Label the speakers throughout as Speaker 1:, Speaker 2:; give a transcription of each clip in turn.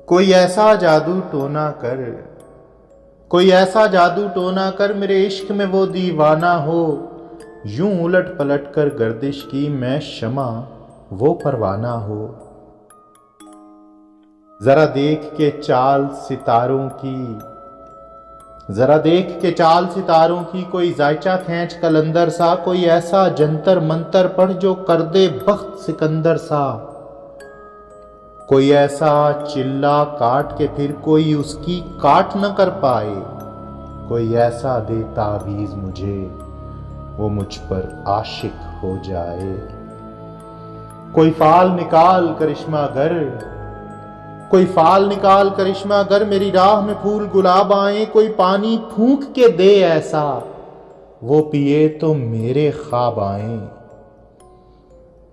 Speaker 1: कोई ऐसा जादू टोना कर, कोई ऐसा जादू टोना कर, मेरे इश्क में वो दीवाना हो। यूं उलट पलट कर गर्दिश की मैं शमा, वो परवाना हो। जरा देख के चाल सितारों की, जरा देख के चाल सितारों की, कोई जायचा खींच कलंदर सा, कोई ऐसा जंतर मंतर पढ़ जो कर दे बख्त सिकंदर सा। कोई ऐसा चिल्ला काट के फिर कोई उसकी काट न कर पाए, कोई ऐसा दे तावीज मुझे वो मुझ पर आशिक हो जाए। कोई फाल निकाल करिश्मा गर, कोई फाल निकाल करिश्मा गर, मेरी राह में फूल गुलाब आए। कोई पानी फूंक के दे ऐसा, वो पिए तो मेरे ख्वाब आए।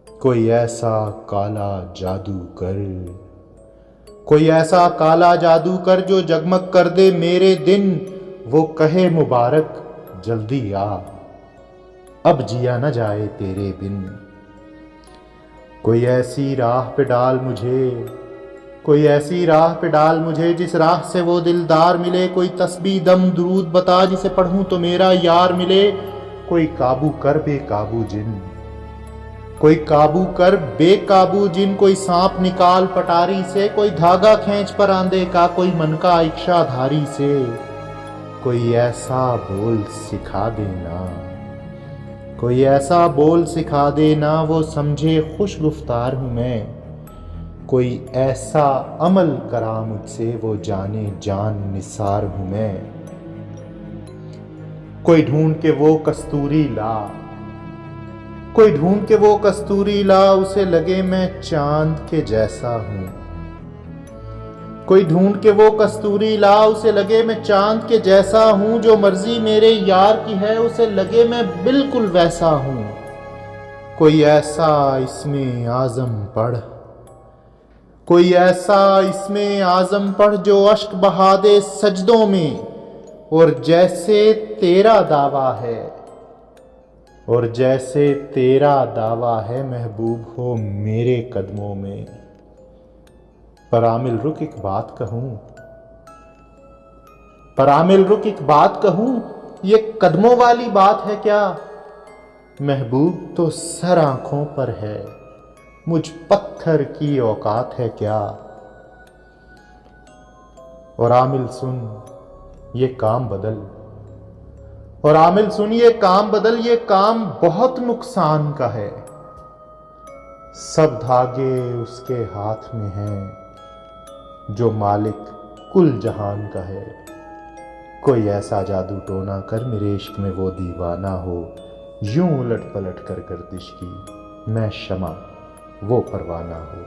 Speaker 1: कोई ऐसा काला जादू कर, कोई ऐसा काला जादू कर, जो जगमग कर दे मेरे दिन। वो कहे मुबारक जल्दी आ, अब जिया न जाए तेरे बिन। कोई ऐसी राह पे डाल मुझे, कोई ऐसी राह पे डाल मुझे, जिस राह से वो दिलदार मिले। कोई तस्बीह दम दुरूद बता, जिसे पढ़ूं तो मेरा यार मिले। कोई काबू कर बेकाबू जिन, कोई काबू कर बेकाबू जिन, कोई सांप निकाल पटारी से। कोई धागा खींच परांदे का, कोई मन का इच्छाधारी से। कोई ऐसा बोल सिखा देना, कोई ऐसा बोल सिखा देना, वो समझे खुश गुफ्तार हूं मैं। कोई ऐसा अमल करा मुझसे, वो जाने जान निसार हूं मैं। कोई ढूंढ के वो कस्तूरी ला, कोई ढूंढ के वो कस्तूरी ला, उसे लगे मैं चांद के जैसा हूं। कोई ढूंढ के वो कस्तूरी ला, उसे लगे मैं चांद के जैसा हूं। जो मर्जी मेरे यार की है, उसे लगे मैं बिल्कुल वैसा हूं। कोई ऐसा इसमें आजम पढ़, कोई ऐसा इसमें आजम पढ़, जो अश्क बहा दे सजदों में। और जैसे तेरा दावा है, और जैसे तेरा दावा है, महबूब हो मेरे कदमों में। पर आमिल रुक एक बात कहूं, पर आमिल रुक एक बात कहूं, ये कदमों वाली बात है क्या? महबूब तो सर आंखों पर है, मुझ पत्थर की औकात है क्या? और आमिल सुन ये काम बदल, और आमिल सुन ये काम बदल, ये काम बहुत नुकसान का है। सब धागे उसके हाथ में हैं, जो मालिक कुल जहान का है। कोई ऐसा जादू टोना कर, मेरे इश्क में वो दीवाना हो। यूं उलट पलट कर गर्दिश की मैं शमा, वो परवाना हो।